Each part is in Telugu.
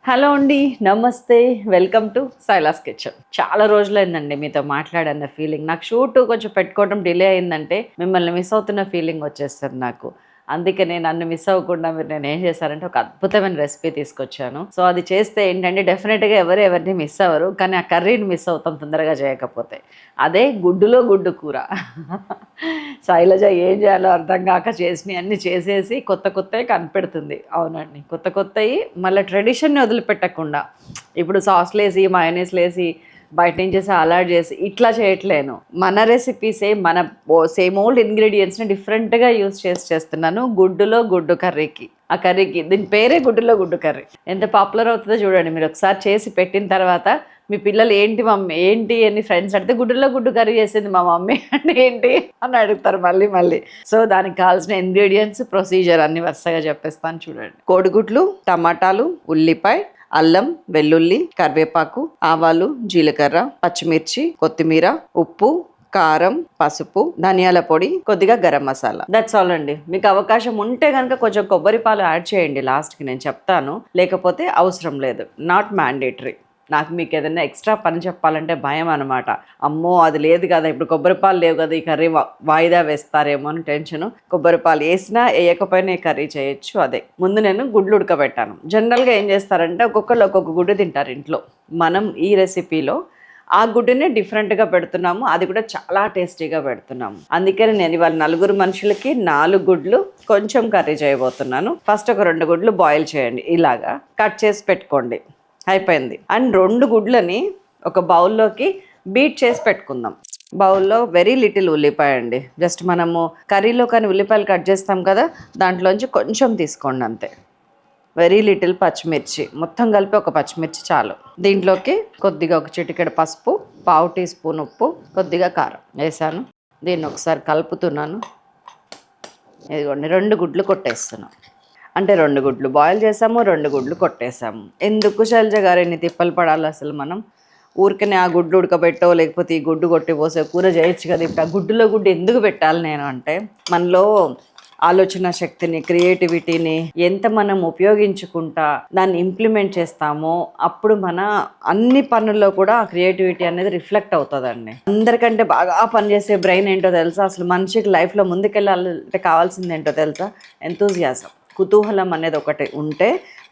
హలో అండి, నమస్తే. Welcome to Silas kitchen. చాలా రోజులైందండి మీతో మాట్లాడన్న ఫీలింగ్. నాకు షూట్ కొంచెం పెట్టుకోవడం డిలే అయిందంటే మిమ్మల్ని మిస్ అవుతున్న ఫీలింగ్ వచ్చేస్తుంది నాకు. అందుకనే నన్ను మిస్ అవ్వకుండా నేను ఏం చేశారంటే ఒక అద్భుతమైన రెసిపీ తీసుకొచ్చాను. సో అది చేస్తే ఏంటంటే డెఫినెట్గా ఎవరిని మిస్ అవ్వరు, కానీ ఆ కర్రీని మిస్ అవుతాం తొందరగా చేయకపోతే. అదే గుడ్డులో గుడ్డు కూర. శైలజ ఏం చేయాలో అర్థం కాక చేసినవి అన్నీ చేసేసి కొత్త కొత్తవి కనిపెడుతుంది. అవునండి, కొత్త కొత్తవి మళ్ళీ ట్రెడిషన్ని వదిలిపెట్టకుండా. ఇప్పుడు సాస్లు వేసి మయోనీస్లు వేసి బయట నుంచి అలాడ్ చేసి ఇట్లా చేయట్లేను. మన రెసిపీసే మన సేమ్ ఓల్డ్ ఇంగ్రీడియంట్స్ని డిఫరెంట్గా యూస్ చేస్తున్నాను గుడ్డులో గుడ్డు కర్రీకి. ఆ కర్రీకి దీని పేరే గుడ్డులో గుడ్డు కర్రీ. ఎంత పాపులర్ అవుతుందో చూడండి మీరు. ఒకసారి చేసి పెట్టిన తర్వాత మీ పిల్లలు ఏంటి మమ్మీ ఏంటి అని ఫ్రెండ్స్ అడిగితే గుడ్డులో గుడ్డు కర్రీ చేసింది మా మమ్మీ అంటే ఏంటి అని అడుగుతారు మళ్ళీ. సో దానికి కావాల్సిన ఇంగ్రీడియంట్స్, ప్రొసీజర్ అన్ని వరుసగా చెప్పేస్తాను చూడండి. కోడిగుడ్లు, టమాటాలు, ఉల్లిపాయ, అల్లం, వెల్లుల్లి, కరివేపాకు, ఆవాలు, జీలకర్ర, పచ్చిమిర్చి, కొత్తిమీర, ఉప్పు, కారం, పసుపు, ధనియాల పొడి, కొద్దిగా గరం మసాలా. దట్స్ ఆల్ అండి. మీకు అవకాశం ఉంటే కనుక కొంచెం కొబ్బరి పాలు యాడ్ చేయండి లాస్ట్కి, నేను చెప్తాను. లేకపోతే అవసరం లేదు, నాట్ మ్యాండేటరీ. నాకు మీకు ఏదైనా ఎక్స్ట్రా పని చెప్పాలంటే భయం అనమాట. అమ్మో అది లేదు కదా, ఇప్పుడు కొబ్బరిపాలు లేవు కదా, ఈ కర్రీ వాయిదా వేస్తారేమో అని టెన్షన్. కొబ్బరిపాలు వేసినా వేయకపోయినా ఈ కర్రీ చేయొచ్చు. అదే ముందు నేను గుడ్లు ఉడకబెట్టాను. జనరల్గా ఏం చేస్తారంటే ఒక్కొక్కరు ఒక్కొక్క గుడ్డు తింటారు ఇంట్లో. మనం ఈ రెసిపీలో ఆ గుడ్డునే డిఫరెంట్గా పెడుతున్నాము, అది కూడా చాలా టేస్టీగా పెడుతున్నాము. అందుకని నేను ఇవాళ 4 మనుషులకి 4 గుడ్లు కొంచెం కర్రీ చేయబోతున్నాను. ఫస్ట్ ఒక 2 గుడ్లు బాయిల్ చేయండి, ఇలాగా కట్ చేసి పెట్టుకోండి. అయిపోయింది. అండ్ 2 గుడ్లని ఒక బౌల్లోకి బీట్ చేసి పెట్టుకుందాం. బౌల్లో వెరీ లిటిల్ ఉల్లిపాయ అండి. జస్ట్ మనము కర్రీలో కానీ ఉల్లిపాయలు కట్ చేస్తాం కదా, దాంట్లోంచి కొంచెం తీసుకోండి అంతే. వెరీ లిటిల్ పచ్చిమిర్చి, మొత్తం కలిపి ఒక పచ్చిమిర్చి చాలు. దీంట్లోకి కొద్దిగా ఒక చిటికెడు పసుపు, 1/2 టీ స్పూన్ ఉప్పు, కొద్దిగా కారం వేసాను. దీన్ని ఒకసారి కలుపుతున్నాను. ఇదిగోండి 2 గుడ్లు కొట్టేస్తున్నాను. అంటే 2 గుడ్లు బాయిల్ చేసాము, 2 గుడ్లు కొట్టేసాము. ఎందుకు శైలజ గారు ఎన్ని తిప్పలు పడాలి అసలు? మనం ఊరికనే ఆ గుడ్లు ఉడకబెట్టో లేకపోతే ఈ గుడ్డు కొట్టి పోసే కూర చేయొచ్చు కదా. ఇప్పుడు ఆ గుడ్డులో గుడ్డు ఎందుకు పెట్టాలి నేను అంటే, మనలో ఆలోచన శక్తిని, క్రియేటివిటీని ఎంత మనం ఉపయోగించుకుంటా దాన్ని ఇంప్లిమెంట్ చేస్తామో అప్పుడు మన అన్ని పనుల్లో కూడా ఆ క్రియేటివిటీ అనేది రిఫ్లెక్ట్ అవుతుందండి. అందరికంటే బాగా పనిచేసే బ్రెయిన్ ఏంటో తెలుసా? అసలు మనిషికి లైఫ్లో ముందుకెళ్ళాలంటే కావాల్సింది ఏంటో తెలుసా? ఎంతూజియాజం, కుతూహలం అనేది ఒకటి ఉంటే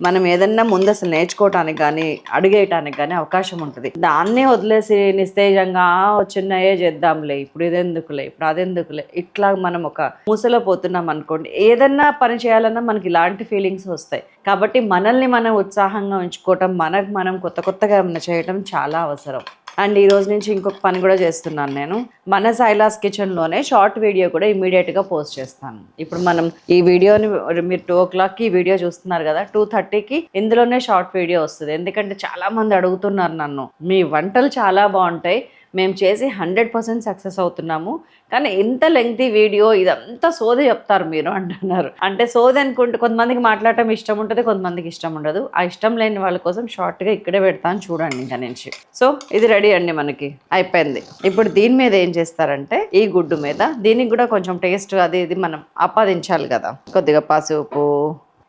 మనం ఏదన్నా ముందు అసలు నేర్చుకోవటానికి కానీ అడిగేయటానికి కానీ అవకాశం ఉంటుంది. దాన్నే వదిలేసి నిస్తేజంగా చిన్నయే చేద్దాంలే, ఇప్పుడు ఇదెందుకులే, ఇప్పుడు అదెందుకులే, ఇట్లా మనం ఒక మూసలో పోతున్నాం అనుకోండి. ఏదన్నా పని చేయాలన్నా మనకి ఇలాంటి ఫీలింగ్స్ వస్తాయి. కాబట్టి మనల్ని మనం ఉత్సాహంగా ఉంచుకోవటం, మనకు మనం కొత్త కొత్తగా ఏమైనా చేయటం చాలా అవసరం. అండ్ ఈ రోజు నుంచి ఇంకొక పని కూడా చేస్తున్నాను నేను. మన సైలాస్ కిచెన్లోనే షార్ట్ వీడియో కూడా ఇమీడియట్గా పోస్ట్ చేస్తాను. ఇప్పుడు మనం ఈ వీడియోని మీరు 2 o'clockకి ఈ వీడియో చూస్తున్నారు కదా, 2:30కి ఇందులోనే షార్ట్ వీడియో వస్తుంది. ఎందుకంటే చాలామంది అడుగుతున్నారు నన్ను, మీ వంటలు చాలా బాగుంటాయి, మేము చేసి 100% సక్సెస్ అవుతున్నాము, కానీ ఇంత లెంగ్తీ వీడియో ఇదంతా సోది చెప్తారు మీరు అంటున్నారు. అంటే సోది అనుకుంటే కొంతమందికి మాట్లాడటం ఇష్టం ఉంటుంది, కొంతమందికి ఇష్టం ఉండదు. ఆ ఇష్టం లేని వాళ్ళ కోసం షార్ట్గా ఇక్కడే పెడతాను చూడండి ఇంకా నుంచి. సో ఇది రెడీ అండి, మనకి అయిపోయింది. ఇప్పుడు దీని మీద ఏం చేస్తారంటే, ఈ గుడ్డు మీద దీనికి కూడా కొంచెం టేస్ట్ అది ఇది మనం ఆపాదించాలి కదా. కొద్దిగా పసుపు,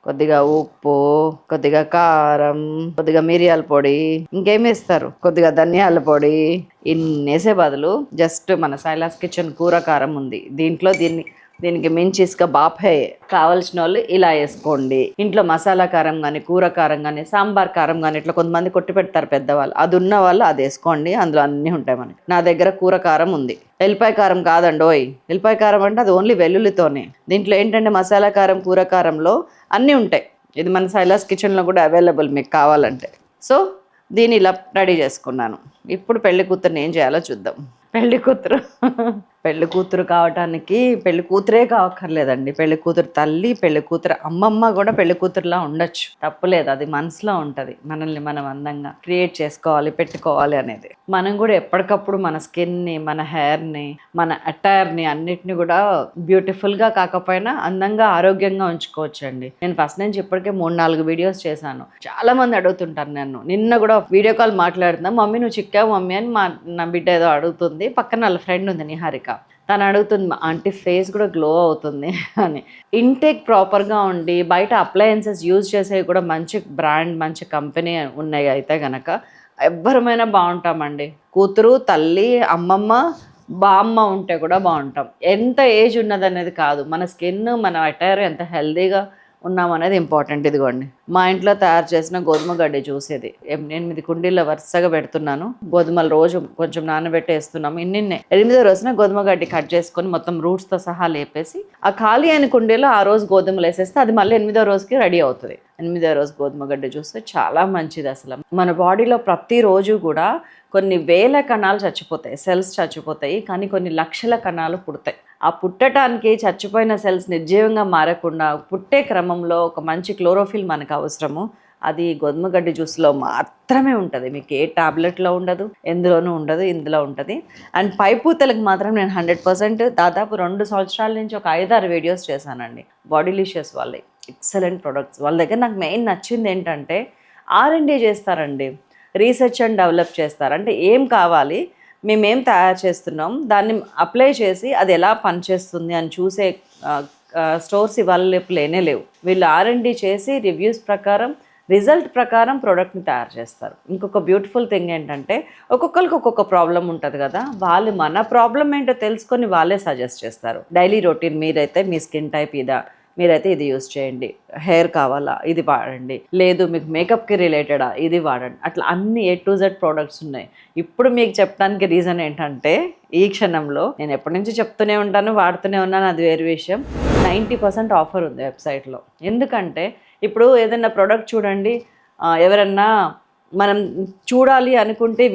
కొద్దిగా ఉప్పు, కొద్దిగా కారం, కొద్దిగా మిరియాల పొడి, ఇంకేం వేస్తారు, కొద్దిగా ధనియాల పొడి. ఇన్నేసే బదులు జస్ట్ మన సైలాస్ కిచెన్ కూర కారం ఉంది దీంట్లో, దీనికి మించి ఇసుక బాపే. కావాల్సిన వాళ్ళు ఇలా వేసుకోండి. ఇంట్లో మసాలా కారం కానీ, కూర కారం కానీ, సాంబార్ కారం కానీ ఇట్లా కొంతమంది కొట్టి పెడతారు పెద్దవాళ్ళు, అది ఉన్న వాళ్ళు అది వేసుకోండి. అందులో అన్నీ ఉంటాయి మనకి. నా దగ్గర కూర కారం ఉంది. ఎల్లిపాయ కారం కాదండి ఓయ్, ఎల్లిపాయ కారం అంటే అది ఓన్లీ వెల్లుల్లితోనే. దీంట్లో ఏంటంటే మసాలా కారం, కూర కారంలో అన్నీ ఉంటాయి. ఇది మన సైలాస్ కిచెన్లో కూడా అవైలబుల్ మీకు కావాలంటే. సో దీన్ని ఇలా రెడీ చేసుకున్నాను. ఇప్పుడు పెళ్లి కూతురుని ఏం చేయాలో చూద్దాం. పెళ్లి కూతురు కావటానికి పెళ్లి కూతురే కావక్కర్లేదండి. పెళ్లి కూతురు తల్లి, పెళ్లి కూతురు అమ్మమ్మ కూడా పెళ్లి కూతురులా ఉండొచ్చు, తప్పులేదు. అది మనసులో ఉంటుంది. మనల్ని మనం అందంగా క్రియేట్ చేసుకోవాలి, పెట్టుకోవాలి అనేది. మనం కూడా ఎప్పటికప్పుడు మన స్కిన్ని, మన హెయిర్ని, మన అటైర్ని అన్నిటిని కూడా బ్యూటిఫుల్గా కాకపోయినా అందంగా, ఆరోగ్యంగా ఉంచుకోవచ్చు అండి. నేను ఫస్ట్ నుంచి ఇప్పటికే 3-4 వీడియోస్ చేశాను. చాలా మంది అడుగుతుంటారు నన్ను. నిన్న కూడా వీడియో కాల్ మాట్లాడుతున్నా, మమ్మీ నువ్వు చిక్కావు మమ్మీ అని నా బిడ్డ ఏదో అడుగుతుంది. పక్కన వాళ్ళ ఫ్రెండ్ ఉంది నిహారిక, తను అడుగుతుంది ఆంటీ ఫేస్ కూడా గ్లో అవుతుంది అని. ఇంటేక్ ప్రాపర్గా ఉండి బయట అప్లయన్సెస్ యూజ్ చేసేవి కూడా మంచి బ్రాండ్ మంచి కంపెనీ ఉన్నాయి అయితే గనక ఎవ్వరమైనా బాగుంటామండి. కూతురు, తల్లి, అమ్మమ్మ, బామ్మ ఉంటే కూడా బాగుంటాం. ఎంత ఏజ్ ఉన్నదనేది కాదు, మన స్కిన్ మన అటైర్ ఎంత హెల్దీగా ఉన్నాం అనేది ఇంపార్టెంట్. ఇదిగోండి మా ఇంట్లో తయారు చేసిన గోధుమ గడ్డి చూసేది 8 కుండీల్లో వరుసగా పెడుతున్నాను. గోధుమలు రోజు కొంచెం నానబెట్టి వేస్తున్నాము. 8వ రోజున గోధుమ గడ్డి కట్ చేసుకొని మొత్తం రూట్స్తో సహా లేపేసి ఆ ఖాళీ అయిన కుండీలో ఆ రోజు గోధుమలు వేసేస్తే అది మళ్ళీ 8వ రోజుకి రెడీ అవుతుంది. 8వ రోజు గోధుమ గడ్డి చూస్తే చాలా మంచిది. అసలు మన బాడీలో ప్రతిరోజు కూడా కొన్ని వేల కణాలు చచ్చిపోతాయి, సెల్స్ చచ్చిపోతాయి, కానీ కొన్ని లక్షల కణాలు పుడతాయి. ఆ పుట్టడానికి చచ్చిపోయిన సెల్స్ నిర్జీవంగా మారకుండా పుట్టే క్రమంలో ఒక మంచి క్లోరోఫిల్ మనకు అవసరము. అది గోధుమ గడ్డి జ్యూస్లో మాత్రమే ఉంటుంది. మీకు ఏ టాబ్లెట్లో ఉండదు, ఎందులోనూ ఉండదు, ఇందులో ఉంటుంది. అండ్ పైపూతలకు మాత్రం నేను 100% దాదాపు 2 సంవత్సరాల నుంచి ఒక 5-6 వీడియోస్ చేశానండి. బాడీలిషియస్ వాళ్ళే ఎక్సలెంట్ ప్రొడక్ట్స్. వాళ్ళ దగ్గర నాకు మెయిన్ నచ్చింది ఏంటంటే R&D చేస్తారండి, రీసెర్చ్ అండ్ డెవలప్ చేస్తారు. అంటే ఏం కావాలి, మేమేం తయారు చేస్తున్నాం, దాన్ని అప్లై చేసి అది ఎలా పనిచేస్తుంది అని చూసే స్టోర్స్ ఇవాళ లేనే లేవు. వీళ్ళు R&D చేసి రివ్యూస్ ప్రకారం రిజల్ట్ ప్రకారం ప్రోడక్ట్ని తయారు చేస్తారు. ఇంకొక బ్యూటిఫుల్ థింగ్ ఏంటంటే ఒక్కొక్కరికి ఒక్కొక్క ప్రాబ్లం ఉంటుంది కదా, వాళ్ళు మన ప్రాబ్లం ఏంటో తెలుసుకొని వాళ్ళే సజెస్ట్ చేస్తారు. డైలీ రొటీన్ మీరైతే మీ స్కిన్ టైప్ ఇదా, మీరైతే ఇది యూస్ చేయండి, హెయిర్ కావాలా ఇది వాడండి, లేదు మీకు మేకప్కి రిలేటెడా ఇది వాడండి, అట్లా అన్ని A to Z ప్రోడక్ట్స్ ఉన్నాయి. ఇప్పుడు మీకు చెప్పడానికి రీజన్ ఏంటంటే ఈ క్షణంలో నేను ఎప్పటి నుంచి చెప్తూనే ఉంటాను, వాడుతూనే ఉన్నాను, అది వేరే విషయం. 90% ఆఫర్ ఉంది వెబ్సైట్లో. ఎందుకంటే ఇప్పుడు ఏదైనా ప్రోడక్ట్ చూడండి, ఎవరన్నా మనం చూడాలి అనుకుంటే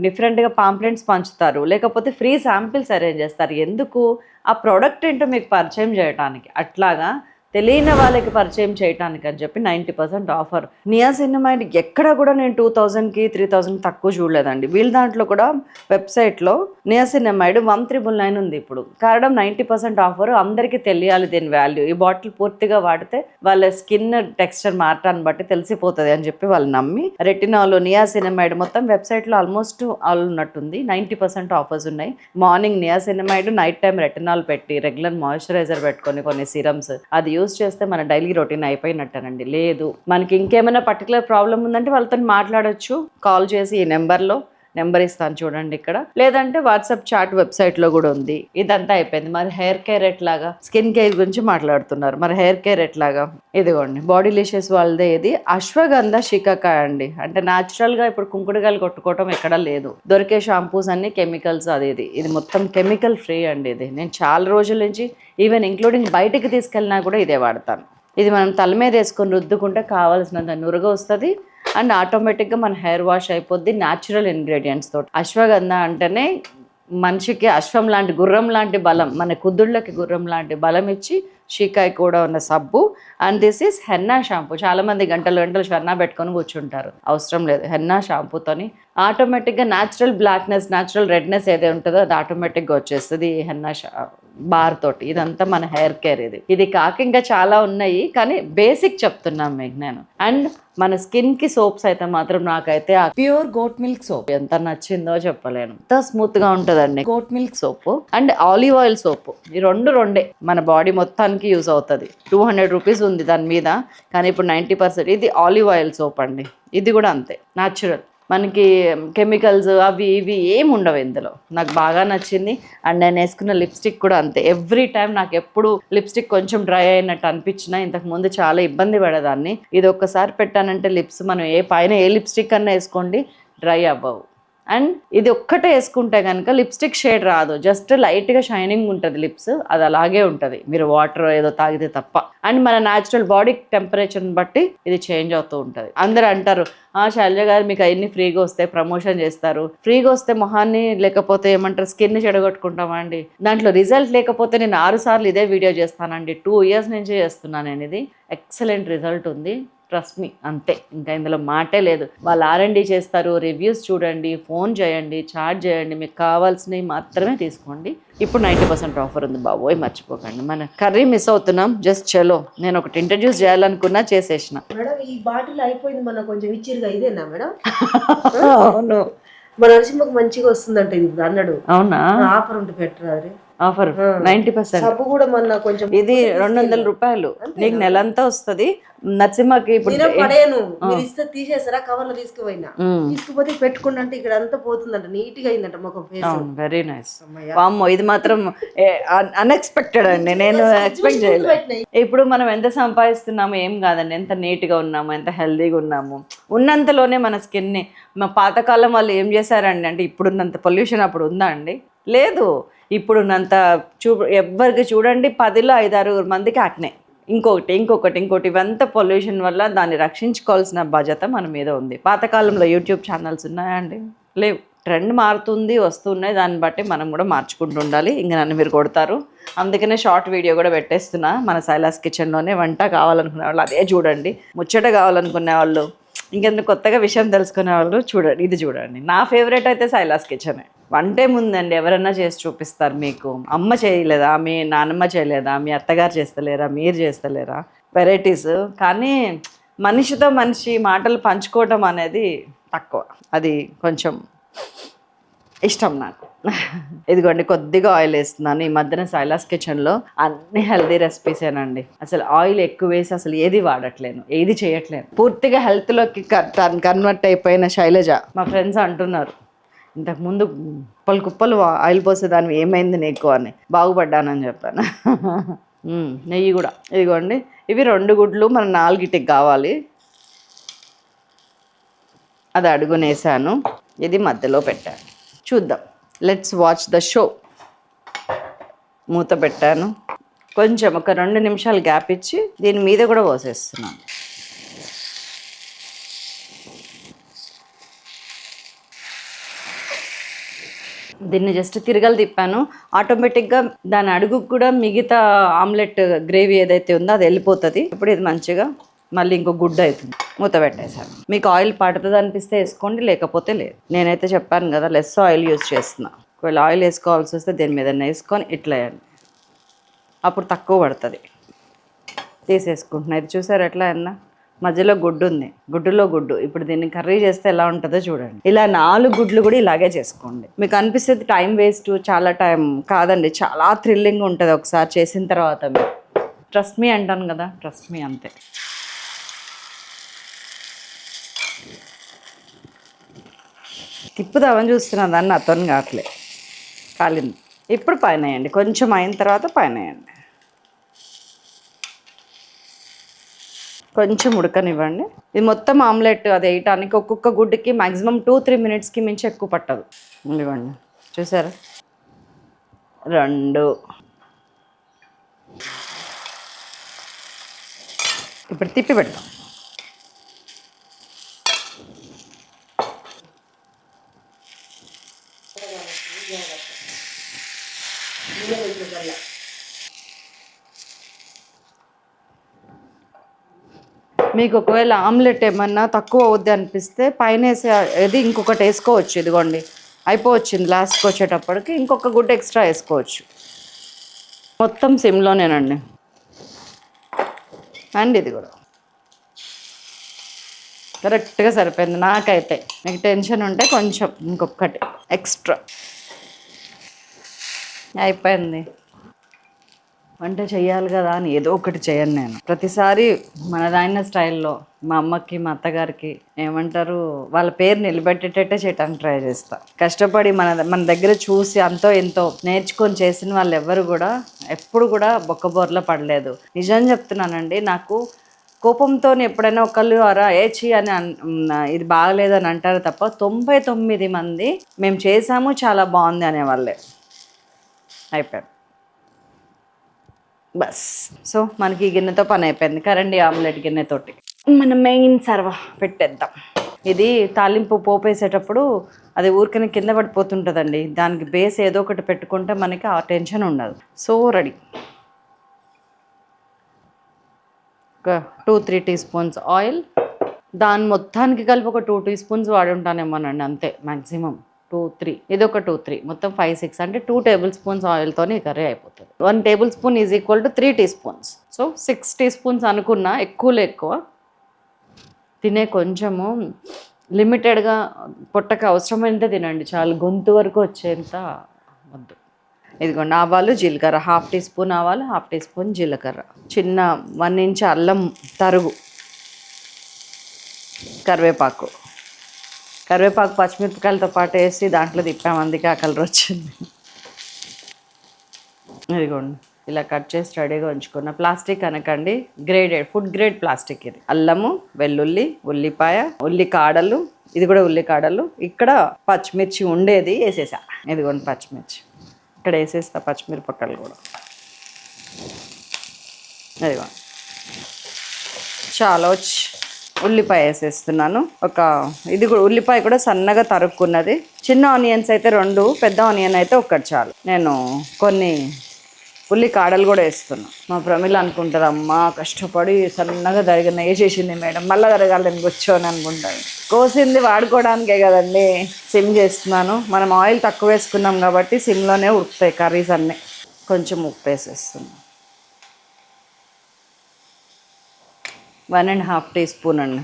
డిఫరెంట్గా పాంప్లెంట్స్ పంచుతారు, లేకపోతే ఫ్రీ శాంపిల్స్ అరేంజ్ చేస్తారు. ఎందుకు? ఆ ప్రోడక్ట్ ఏంటో మీకు పరిచయం చేయడానికి. అట్లాగా తెలియని వాళ్ళకి పరిచయం చేయడానికి అని చెప్పి 90% ఆఫర్. నియాసినమైడ్ ఎక్కడ కూడా నేను 2000కి 3000 తక్కువ చూడలేదండి. వీళ్ళ దాంట్లో కూడా వెబ్సైట్లో నియాసినమైడ్ 1999 ఉంది ఇప్పుడు. కారణం 90% ఆఫర్, అందరికీ తెలియాలి దీని వాల్యూ. ఈ బాటిల్ పూర్తిగా వాడితే వాళ్ళ స్కిన్ టెక్స్చర్ మారటాన్ని బట్టి తెలిసిపోతుంది అని చెప్పి వాళ్ళు నమ్మి రెటినాల్, నియాసినమైడ్ మొత్తం వెబ్సైట్లో ఆల్మోస్ట్ ఆల్ ఉన్నట్టుంది. 90% ఆఫర్స్ ఉన్నాయి. Morning niacinamide, night time retinol పెట్టి రెగ్యులర్ మాయిశ్చరైజర్ పెట్టుకొని కొన్ని సిరమ్స్ అది యూజ్ చేస్తే మన డైలీ రొటీన్ అయిపోయినట్టేనండి. లేదు మనకి ఇంకేమైనా పర్టికులర్ ప్రాబ్లం ఉందంటే వాళ్ళతో మాట్లాడొచ్చు, కాల్ చేసి ఈ నెంబర్ ఇస్తాను చూడండి ఇక్కడ, లేదంటే వాట్సాప్ చాట్ వెబ్సైట్లో కూడా ఉంది. ఇదంతా అయిపోయింది. మరి హెయిర్ కేర్ ఎట్లాగా, స్కిన్ కేర్ గురించి మాట్లాడుతున్నారు, మరి హెయిర్ కేర్ ఎట్లాగా? ఇదిగోండి బాడీలిషియస్ వాళ్ళదే ఇది అశ్వగంధ శిఖకాయ అండి. అంటే న్యాచురల్గా ఇప్పుడు కుంకుడుగాయలు కొట్టుకోవటం ఎక్కడ లేదు, దొరికే షాంపూస్ అన్ని కెమికల్స్, ఇది మొత్తం కెమికల్ ఫ్రీ అండి. ఇది నేను చాలా రోజుల నుంచి ఈవెన్ ఇంక్లూడింగ్ బయటికి తీసుకెళ్ళినా కూడా ఇదే వాడతాను. ఇది మనం తల మీద వేసుకొని రుద్దుకుంటే కావాల్సినంత నురుగు వస్తుంది అండ్ ఆటోమేటిక్గా మన హెయిర్ వాష్ అయిపోద్ది న్యాచురల్ ఇంగ్రీడియంట్స్ తోటి. అశ్వగంధ అంటేనే మనిషికి అశ్వం లాంటి గుర్రం లాంటి బలం, మన కుదుళ్ళకి గుర్రం లాంటి బలం ఇచ్చి షీకాయ కూడా ఉన్న సబ్బు. And this is henna shampoo. చాలామంది గంటలు షన్నా పెట్టుకొని కూర్చుంటారు, అవసరం లేదు. హెన్నా షాంపూతోని ఆటోమేటిక్గా న్యాచురల్ బ్లాక్నెస్, న్యాచురల్ రెడ్నెస్ ఏదో ఉంటుందో అది ఆటోమేటిక్గా వచ్చేస్తుంది ఈ హెన్నా బార్ తోటి. ఇదంతా మన హెయిర్ కేర్. ఇది కాక ఇంకా చాలా ఉన్నాయి, కానీ బేసిక్ చెప్తున్నాం మీకు నేను. అండ్ మన స్కిన్కి సోప్స్ అయితే మాత్రం నాకైతే ఆ ప్యూర్ గోట్ మిల్క్ సోప్ ఎంత నచ్చిందో చెప్పలేను. ఎంత స్మూత్గా ఉంటుందండి goat milk soap and olive oil soap. ఈ రెండే మన బాడీ మొత్తానికి యూజ్ అవుతుంది. 200 రూపీస్ ఉంది దాని మీద, కానీ ఇప్పుడు 90%. ఇది ఆలివ్ ఆయిల్ సోప్ అండి. ఇది కూడా అంతే న్యాచురల్, మనకి కెమికల్స్ అవి ఇవి ఏమి ఉండవు ఇందులో. నాకు బాగా నచ్చింది. అండ్ నేను వేసుకున్న లిప్స్టిక్ కూడా అంతే. ఎవ్రీ టైం నాకు ఎప్పుడు లిప్స్టిక్ కొంచెం డ్రై అయినట్టు అనిపించినా, ఇంతకుముందు చాలా ఇబ్బంది పడేదాన్ని. ఇది ఒక్కసారి పెట్టానంటే లిప్స్ మనం పైన ఏ లిప్స్టిక్ అన్నా వేసుకోండి డ్రై అవ్వవు. అండ్ ఇది ఒక్కటే వేసుకుంటే కనుక లిప్స్టిక్ షేడ్ రాదు, జస్ట్ లైట్గా షైనింగ్ ఉంటుంది లిప్స్, అది అలాగే ఉంటుంది మీరు వాటర్ ఏదో తాగితే తప్ప. అండ్ మన న్యాచురల్ బాడీ టెంపరేచర్ని బట్టి ఇది చేంజ్ అవుతూ ఉంటుంది. అందరూ అంటారు శైలజ గారు మీకు అవన్నీ ఫ్రీగా వస్తే ప్రమోషన్ చేస్తారు, ఫ్రీగా వస్తే మొహాన్ని లేకపోతే ఏమంటారు స్కిన్ని చెడగొట్టుకుంటామా అండి. దాంట్లో రిజల్ట్ లేకపోతే నేను 6 సార్లు ఇదే వీడియో చేస్తానండి. 2 years నుంచి చేస్తున్నాను నేను. ఇది ఎక్సలెంట్ రిజల్ట్ ఉంది, ట్రస్ట్ మీ, అంతే. ఇంకా ఇందులో మాటే లేదు. వాళ్ళు R&D చేస్తారు, రివ్యూస్ చూడండి, ఫోన్ చేయండి, చాట్ చేయండి, మీకు కావాల్సినవి మాత్రమే తీసుకోండి. ఇప్పుడు 90% ఆఫర్ ఉంది బాబోయ్, మర్చిపోకండి. మన కర్రీ మిస్ అవుతున్నాం. జస్ట్ చలో, నేను ఒకటి ఇంట్రడ్యూస్ చేయాలనుకున్నా, చేసేసిన. మేడం ఈ బాటిల్ అయిపోయింది, మన కొంచెం ఇచ్చిరుగా ఇదేనా మేడం? అవును, మన నరసింహకు మంచిగా వస్తుందంట ఇది అన్నాడు. అవునా? ఆఫర్ ఉంటే పెట్టరా? ఆఫర్ 90%. సబ్బు కూడా మొన్న కొంచెం ఇది 200 రూపాయలు నీకు నెలంతా వస్తుంది. నరసింహకి ఇప్పుడు నేను పడేయను, మీరు ఇస్తే తీసేసారా కవర్లో తీసుకుపోయినా, తీసుకుపోతే పెట్టుకుంటే ఇక్కడ అంతా పోతుందంట, నీట్ గా అయిందంట మొక్క ఫేస్. Very nice. వామ్మో ఇది మాత్రం అన్ఎక్స్పెక్టెడ్ అండి, నేను ఎక్స్పెక్ట్ చేయలేదు. ఇప్పుడు మనం ఎంత సంపాదిస్తున్నాము ఏం కాదండి, ఎంత నీట్ గా ఉన్నాము, ఎంత హెల్దీగా ఉన్నాము, ఉన్నంతలోనే మన స్కిన్ ని. మా పాతకాలం వాళ్ళు ఏం చేశారండి అంటే ఇప్పుడున్నంత పొల్యూషన్ అప్పుడు ఉందా అండి? లేదు. ఇప్పుడున్నంత ఎవ్వరికి చూడండి 10లో 5-6 మందికి యాక్నే, ఇంకొకటి ఇవంతా పొల్యూషన్ వల్ల దాన్ని రక్షించుకోవాల్సిన బాధ్యత మన మీద ఉంది. పాతకాలంలో యూట్యూబ్ ఛానల్స్ ఉన్నాయా అండి? లేవు. ట్రెండ్ మారుతుంది, వస్తున్నాయి, దాన్ని బట్టి మనం కూడా మార్చుకుంటూ ఉండాలి. ఇంకా నన్ను మీరు కొడతారు, అందుకనే షార్ట్ వీడియో కూడా పెట్టేస్తున్నా. మన సైలాస్ కిచెన్లోనే వంట కావాలనుకునే వాళ్ళు అదే చూడండి, ముచ్చట కావాలనుకునే వాళ్ళు, ఇంకెందుకు కొత్తగా విషయం తెలుసుకునే వాళ్ళు చూడండి, ఇది చూడండి. నా ఫేవరెట్ అయితే సైలాస్ కిచెనే. వంటే ముందండి ఎవరన్నా చేసి చూపిస్తారు మీకు. అమ్మ చేయలేదా, మీ నాన్నమ్మ చేయలేదా, మీ అత్తగారు చేస్తలేరా, మీరు చేస్తలేరా వెరైటీస్. కానీ మనిషితో మనిషి మాటలు పంచుకోవటం అనేది తక్కువ, అది కొంచెం ఇష్టం నాకు. ఇదిగోండి కొద్దిగా ఆయిల్ వేస్తున్నాను. ఈ మధ్యన సైలాస్ కిచెన్లో అన్ని హెల్దీ రెసిపీసేనండి. అసలు ఆయిల్ ఎక్కువ వేసి అసలు ఏది వాడట్లేను, ఏది చేయట్లేను. పూర్తిగా హెల్త్లోకి కన్వర్ట్ అయిపోయిన శైలజ. మా ఫ్రెండ్స్ అంటున్నారు ఇంతకుముందు కుప్పలు ఆయిల్ పోసేదాన్ని, ఏమైంది నీకు అని. బాగుపడ్డానని చెప్పాను. నెయ్యి కూడా ఇదిగోండి. ఇవి 2 గుడ్లు మన 4కి కావాలి. అది అడుగునేసాను, ఇది మధ్యలో పెట్టాను. చూద్దాం, లెట్స్ వాచ్ ద షో. మూత పెట్టాను, కొంచెం ఒక 2 నిమిషాలు గ్యాప్ ఇచ్చి దీని మీద కూడా పోసేస్తున్నాను. దీన్ని జస్ట్ తిరగలు తిప్పాను, ఆటోమేటిక్గా దాని అడుగుకు కూడా మిగతా ఆమ్లెట్ గ్రేవీ ఏదైతే ఉందో అది వెళ్ళిపోతుంది. ఇప్పుడు ఇది మంచిగా మళ్ళీ ఇంకో గుడ్డ అవుతుంది. మూత పెట్టేశాను. మీకు ఆయిల్ పడుతుంది అనిపిస్తే వేసుకోండి, లేకపోతే లేదు. నేనైతే చెప్పాను కదా లెస్ ఆయిల్ యూజ్ చేస్తున్నా. ఒకవేళ ఆయిల్ వేసుకోవాల్సి వస్తే దీని మీద వేసుకొని ఇట్లా వేయండి, అప్పుడు తక్కువ పడుతుంది. తీసేసుకుంటున్నా. ఇది చూసారు ఎట్లా అన్నా, మధ్యలో గుడ్డు ఉంది, గుడ్డులో గుడ్డు. ఇప్పుడు దీన్ని కర్రీ చేస్తే ఎలా ఉంటుందో చూడండి. ఇలా 4 గుడ్లు కూడా ఇలాగే చేసుకోండి. మీకు అనిపిస్తుంది టైం వేస్ట్, చాలా టైం కాదండి, చాలా థ్రిల్లింగ్ ఉంటుంది ఒకసారి చేసిన తర్వాత. మీరు ట్రస్ట్ మీ అంటాను కదా, ట్రస్ట్ మీ అంతే. తిప్పుదామని చూస్తున్నాను, దాన్ని అతను కావట్లే, కాలింది. ఇప్పుడు పైన వేయండి, కొంచెం అయిన తర్వాత పైన వేయండి. కొంచెం ఉడకనివ్వండి. ఇది మొత్తం ఆమ్లెట్ అది వేయటానికి ఒక్కొక్క గుడ్డుకి మ్యాక్సిమం 2-3 మినిట్స్కి మించి ఎక్కువ పట్టదు. ఇవ్వండి, చూసారా, 2. ఇప్పుడు తిప్పి పెడతాం. మీకు ఒకవేళ ఆమ్లెట్ ఏమన్నా తక్కువ అవుద్ది అనిపిస్తే పైన వేసేది ఇంకొకటి వేసుకోవచ్చు. ఇదిగోండి అయిపోవచ్చింది, లాస్ట్కి వచ్చేటప్పటికి ఇంకొక గుడ్డ ఎక్స్ట్రా వేసుకోవచ్చు. మొత్తం సిమ్లోనేనండి. అండ్ ఇది కూడా కరెక్ట్గా సరిపోయింది నాకైతే. మీకు టెన్షన్ ఉంటే కొంచెం ఇంకొకటి ఎక్స్ట్రా. అయిపోయింది. వంట చెయ్యాలి కదా అని ఏదో ఒకటి చేయను నేను. ప్రతిసారి మనదైన స్టైల్లో మా అమ్మకి మా అత్తగారికి ఏమంటారు వాళ్ళ పేరు నిలబెట్టేటట్టే చేయడానికి ట్రై చేస్తా. కష్టపడి మన దగ్గర చూసి అంతో ఎంతో నేర్చుకొని చేసిన వాళ్ళు ఎవరు కూడా ఎప్పుడు కూడా బొక్కబోర్లో పడలేదు. నిజం చెప్తున్నానండి. నాకు కోపంతో ఎప్పుడైనా ఒకళ్ళు ఏచి అని ఇది బాగలేదని అంటారు తప్ప 99 మంది మేము చేసాము చాలా బాగుంది అనేవాళ్ళే. అయిపోయారు బస్. సో మనకి ఈ గిన్నెతో పని అయిపోయింది. కరండి ఆమ్లెట్ గిన్నెతోటి మనం మెయిన్ సర్వ పెట్టేద్దాం. ఇది తాలింపు పోపేసేటప్పుడు అది ఊరికనే కింద పడిపోతుంటుందండి. దానికి బేస్ ఏదో ఒకటి పెట్టుకుంటే మనకి ఆ టెన్షన్ ఉండదు. So ready. ఒక 2-3 టీ స్పూన్స్ ఆయిల్. దాని మొత్తానికి కలిపి ఒక 2 టీ స్పూన్స్ వాడి ఉంటానేమోనండి, అంతే మ్యాక్సిమం. 2-3 ఇది ఒక 2-3 మొత్తం 5-6 అంటే 2 టేబుల్ స్పూన్స్ ఆయిల్తోనే కర్రీ అయిపోతుంది. 1 tablespoon is equal to 3 teaspoons. So 6 teaspoons అనుకున్నా, ఎక్కువలో ఎక్కువ. తినే కొంచెము లిమిటెడ్గా పొట్టకి అవసరమైనంత తినండి చాలు, గొంతు వరకు వచ్చేంత వద్దు. ఇదిగోండి ఆవాలు జీలకర్ర, 1/2 టీ స్పూన్ ఆవాలు, 1/2 టీ స్పూన్ జీలకర్ర, చిన్న 1 ఇంచ్ అల్లం తరుగు, కరివేపాకు పచ్చిమిరపకాయలతో పాటు వేసి దాంట్లో తిప్పాము, అందుకే ఆ కలర్ వచ్చింది. ఇదిగోండి ఇలా కట్ చేసి రెడీగా ఉంచుకున్న ప్లాస్టిక్ అనకండి, ఫుడ్ గ్రేడ్ ప్లాస్టిక్ ఇది. అల్లము, వెల్లుల్లి, ఉల్లిపాయ, ఉల్లికాడలు, ఇది కూడా ఉల్లికాడలు. ఇక్కడ పచ్చిమిర్చి ఉండేది వేసేసా, ఇదిగోండి పచ్చిమిర్చి ఇక్కడ వేసేస్తా, పచ్చిమిరపకాయలు కూడా ఇదిగోండి. చాలా ఉల్లిపాయ వేసేస్తున్నాను. ఇది కూడా ఉల్లిపాయ కూడా సన్నగా తరుక్కున్నది. చిన్న ఆనియన్స్ అయితే 2, పెద్ద ఆనియన్ అయితే 1 చాలు. నేను కొన్ని ఉల్లికాడలు కూడా వేస్తున్నా. మా ప్రమిళ అనుకుంటారు, అమ్మ కష్టపడి సన్నగా తరిగిన వేసేసింది మేడం, మళ్ళీ తరగాలని కూర్చొని అనుకుంటాను. కోసింది వాడుకోవడానికే కదండి. సిమ్ చేస్తున్నాను. మనం ఆయిల్ తక్కువ వేసుకున్నాం కాబట్టి సిమ్లోనే ఉడుకుతాయి కర్రీస్ అన్నీ. కొంచెం ఉప్పు వేసేస్తున్నాను, 1.5 టీ స్పూన్ అండి.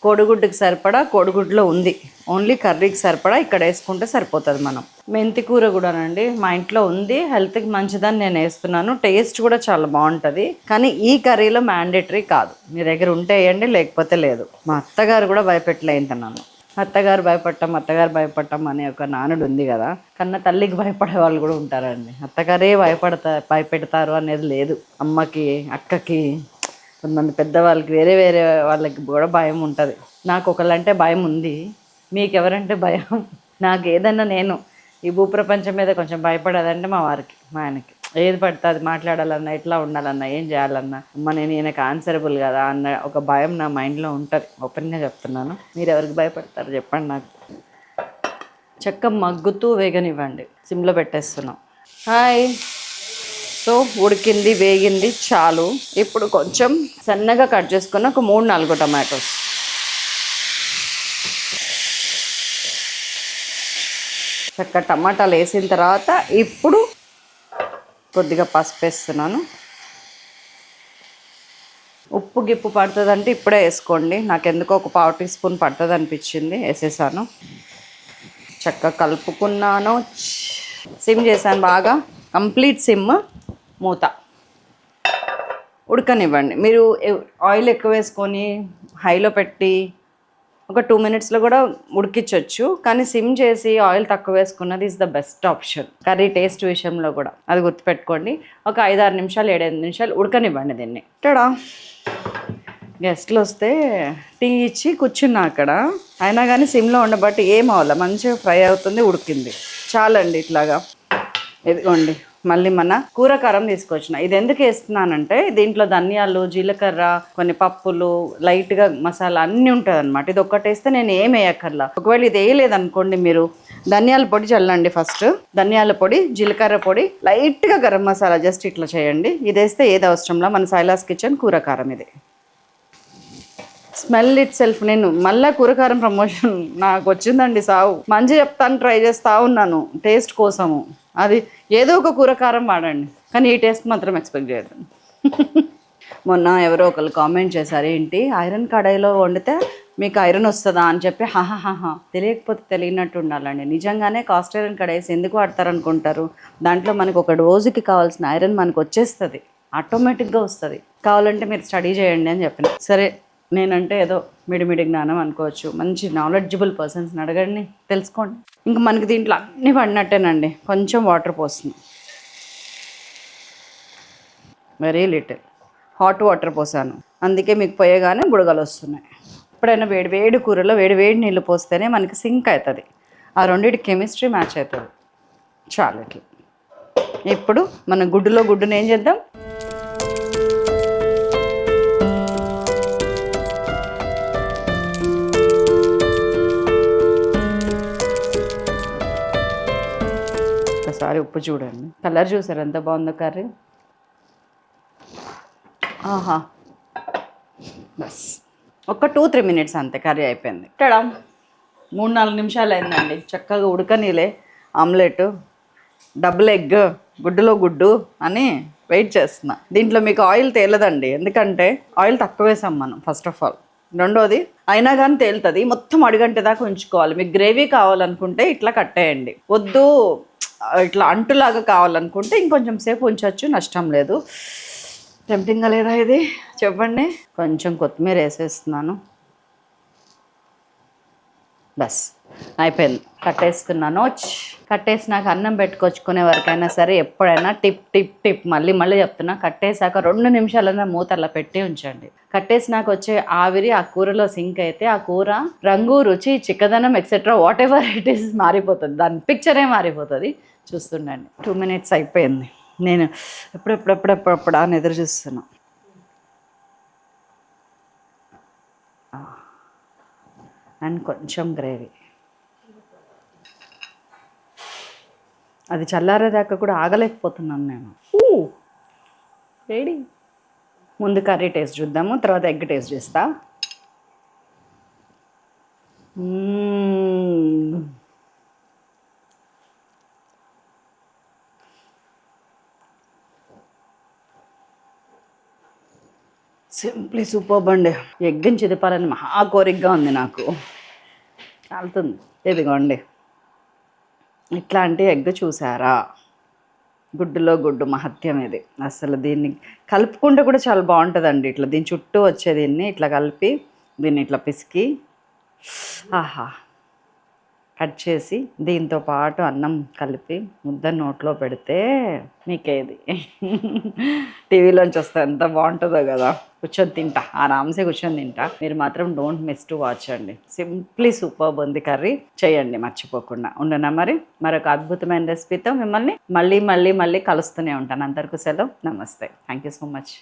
కోడిగుడ్డుకి సరిపడా కోడిగుడ్లో ఉంది, ఓన్లీ కర్రీకి సరిపడా ఇక్కడ వేసుకుంటే సరిపోతుంది. మనం మెంతి కూర కూడానండి మా ఇంట్లో ఉంది, హెల్త్కి మంచిదని నేను వేస్తున్నాను. టేస్ట్ కూడా చాలా బాగుంటుంది, కానీ ఈ కర్రీలో మ్యాండేటరీ కాదు. మీ దగ్గర ఉంటే వేయండి, లేకపోతే లేదు. మా అత్తగారు కూడా భయపెట్టలేంటున్నాను. అత్తగారు భయపడటం అనే ఒక నానుడు ఉంది కదా, కన్నా తల్లికి భయపడే వాళ్ళు కూడా ఉంటారండి. అత్తగారే భయపెడతారు అనేది లేదు. అమ్మకి, అక్కకి, కొంతమంది పెద్దవాళ్ళకి, వేరే వాళ్ళకి కూడా భయం ఉంటుంది. నాకు ఒకళ్ళంటే భయం ఉంది, మీకు ఎవరంటే భయం? నాకు ఏదన్నా నేను ఈ భూప్రపంచం మీద కొంచెం భయపడేదంటే మా వారికి, మా ఆయనకి. ఏది పడితే అది మాట్లాడాలన్నా, ఎట్లా ఉండాలన్నా, ఏం చేయాలన్నా, అమ్మ నేను ఈయనకు ఆన్సరబుల్ కదా అన్న ఒక భయం నా మైండ్లో ఉంటుంది. ఓపెన్గా చెప్తున్నాను. మీరు ఎవరికి భయపడతారు చెప్పండి నాకు. చెక్క మగ్గుతూ వేగనివ్వండి, సిమ్లో పెట్టేస్తున్నాం. హాయ్. సో ఉడికింది, వేగింది, చాలు. ఇప్పుడు కొంచెం సన్నగా కట్ చేసుకున్న ఒక 3-4 టమాటోస్, చక్క టమాటాలు వేసిన తర్వాత ఇప్పుడు కొద్దిగా పసుపు వేస్తున్నాను. ఉప్పు గిప్పు పడుతుందంటే ఇప్పుడే వేసుకోండి, నాకు ఎందుకో ఒక 1/4 టీ స్పూన్ పడుతుంది అనిపించింది, వేసేసాను. చక్కగా కలుపుకున్నాను. సిమ్ చేశాను బాగా, కంప్లీట్ సిమ్. మూత ఉడకనివ్వండి. మీరు ఆయిల్ ఎక్కువ వేసుకొని హైలో పెట్టి ఒక 2 మినిట్స్లో కూడా ఉడికించవచ్చు, కానీ సిమ్ చేసి ఆయిల్ తక్కువ వేసుకున్నది is the best option curry taste విషయంలో కూడా. అది గుర్తుపెట్టుకోండి. ఒక 5-6 నిమిషాలు, 7-8 నిమిషాలు ఉడకనివ్వండి దీన్ని. ఇక్కడ గెస్ట్లు వస్తే టీ ఇచ్చి కూర్చున్నా అక్కడ, అయినా కానీ సిమ్లో ఉండబట్టి ఏం అవ్వాలి, మంచిగా ఫ్రై అవుతుంది, ఉడికింది. చాలండి ఇట్లాగా. ఇదిగోండి మళ్ళీ మన కూర కారం తీసుకొచ్చిన. ఇది ఎందుకు వేస్తున్నానంటే దీంట్లో ధనియాలు, జీలకర్ర, కొన్ని పప్పులు, లైట్గా మసాలా అన్నీ ఉంటుంది అనమాట. ఇది ఒక్కటి వేస్తే నేను ఏం వేయక్కర్లా. ఒకవేళ ఇది వేయలేదనుకోండి, మీరు ధనియాల పొడి చల్లండి ఫస్ట్. ధనియాల పొడి, జీలకర్ర పొడి, లైట్గా గరం మసాలా జస్ట్ ఇట్లా చేయండి. ఇది వేస్తే ఏది అవసరంలా. మన సైలాస్ కిచెన్ కూర కారం ఇది. Smell it self. నేను మళ్ళీ కూరకారం ప్రమోషన్ నాకు వచ్చిందండి సావు. మంచి చెప్తాను, ట్రై చేస్తూ ఉన్నాను టేస్ట్ కోసము. అది ఏదో ఒక కూరకారం వాడండి, కానీ ఈ టేస్ట్ మాత్రం ఎక్స్పెక్ట్ చేయదు. మొన్న ఎవరో ఒకరు కామెంట్ చేశారు, ఏంటి ఐరన్ కడాయిలో వండితే మీకు ఐరన్ వస్తుందా అని చెప్పి. హాహాహా, తెలియకపోతే తెలియనట్టు ఉండాలండి. నిజంగానే కాస్ట్ ఐరన్ కడాయిస్ ఎందుకు వాడతారనుకుంటారు? దాంట్లో మనకు ఒక రోజుకి కావాల్సిన ఐరన్ మనకు వచ్చేస్తుంది, ఆటోమేటిక్గా వస్తుంది. కావాలంటే మీరు స్టడీ చేయండి అని చెప్పిన. సరే, నేనంటే ఏదో మిడిమిడి జ్ఞానం అనుకోవచ్చు. మంచి నాలెడ్జబుల్ పర్సన్స్ని అడగండి, తెలుసుకోండి. ఇంకా మనకి దీంట్లో అన్నీ పడినట్టేనండి. కొంచెం వాటర్ పోస్తుంది, వెరీ లిటిల్. హాట్ వాటర్ పోసాను, అందుకే మీకు పోయగానే బుడగలు వస్తున్నాయి. ఎప్పుడైనా వేడి కూరలో వేడి నీళ్ళు పోస్తేనే మనకి సింక్ అవుతుంది. ఆ రెండింటి కెమిస్ట్రీ మ్యాచ్ అవుతుంది. చాలా ఇట్లా. ఇప్పుడు మన గుడ్డుని ఏం చేద్దాం, ఒకసారి ఉప్పు చూడండి. కలర్ చూసారు ఎంత బాగుందో కర్రీ. ఆహా, బస్ ఒక 2-3 మినిట్స్ అంతే, కర్రీ అయిపోయింది. ఇక్కడ 3-4 నిమిషాలు అయిందండి. చక్కగా ఉడకనీలే. ఆమ్లెట్, డబుల్ ఎగ్, గుడ్డులో గుడ్డు అని వెయిట్ చేస్తున్నా. దీంట్లో మీకు ఆయిల్ తేలదండి, ఎందుకంటే ఆయిల్ తక్కువ వేసాం మనం ఫస్ట్ ఆఫ్ ఆల్. రెండోది, అయినా కానీ తేలుతుంది. మొత్తం అడుగంటే దాకా ఉంచుకోవాలి. మీకు గ్రేవీ కావాలనుకుంటే ఇట్లా కట్టేయండి. వద్దు ఇట్లా అంటులాగా కావాలనుకుంటే ఇంకొంచెం సేపు ఉంచవచ్చు, నష్టం లేదు. టెంప్టింగ్గా లేదా ఇది చెప్పండి. కొంచెం కొత్తిమీర వేసేస్తున్నాను. బస్ అయిపోయింది, కట్టేస్తున్నాను. కట్టేసినాక అన్నం పెట్టుకొచ్చుకునే వరకైనా సరే ఎప్పుడైనా టిప్ టిప్ టిప్ మళ్ళీ మళ్ళీ చెప్తున్నా, కట్టేసాక 2 నిమిషాలన్నా మూత అలా పెట్టి ఉంచండి. కట్టేసినాక వచ్చే ఆవిరి ఆ కూరలో సింక్ అయితే ఆ కూర రంగు, రుచి, చిక్కదనం etcetera whatever it is మారిపోతుంది, దాని పిక్చరే మారిపోతుంది. చూస్తుండండి. 2 minutes అయిపోయింది. నేను ఎప్పుడెప్పుడెప్పుడెప్పుడెప్పుడు అని ఎదురు చూస్తున్నా. అండ్ కొంచెం గ్రేవీ, అది చల్లారేదాకా కూడా ఆగలేకపోతున్నాను నేను. రెడీ. ముందు కర్రీ టేస్ట్ చూద్దాము, తర్వాత ఎగ్ టేస్ట్ చేస్తా. సింప్లీ సూపర్బ్ అండి. ఎగ్గిని చిదిపాలని మహా కోరికగా ఉంది నాకు. కాలుతుంది. ఇదిగోండి, ఇట్లాంటి ఎగ్ చూసారా? గుడ్డులో గుడ్డు మహత్యం ఇది. అసలు దీన్ని కలుపుకుంటే కూడా చాలా బాగుంటుందండి. ఇట్లా దీని చుట్టూ వచ్చే దీన్ని ఇట్లా కలిపి దీన్ని ఇట్లా పిసికి ఆహా కట్ చేసి దీంతో పాటు అన్నం కలిపి ముద్ద నోట్లో పెడితే మీకేది టీవీలోంచి వస్తే ఎంత బాగుంటుందో కదా. కూర్చొని తింటా, ఆరామ్సే కూర్చొని తింటా. మీరు మాత్రం డోంట్ మిస్ టు వాచ్ అండి. సింప్లీ సూపర్బ్ ఉంది కర్రీ. చేయండి మర్చిపోకుండా. ఉండనా మరి మరొక అద్భుతమైన రెసిపీతో మిమ్మల్ని మళ్ళీ మళ్ళీ మళ్ళీ కలుస్తూనే ఉంటాను. అందరికీ సెలవు. నమస్తే. Thank you so much.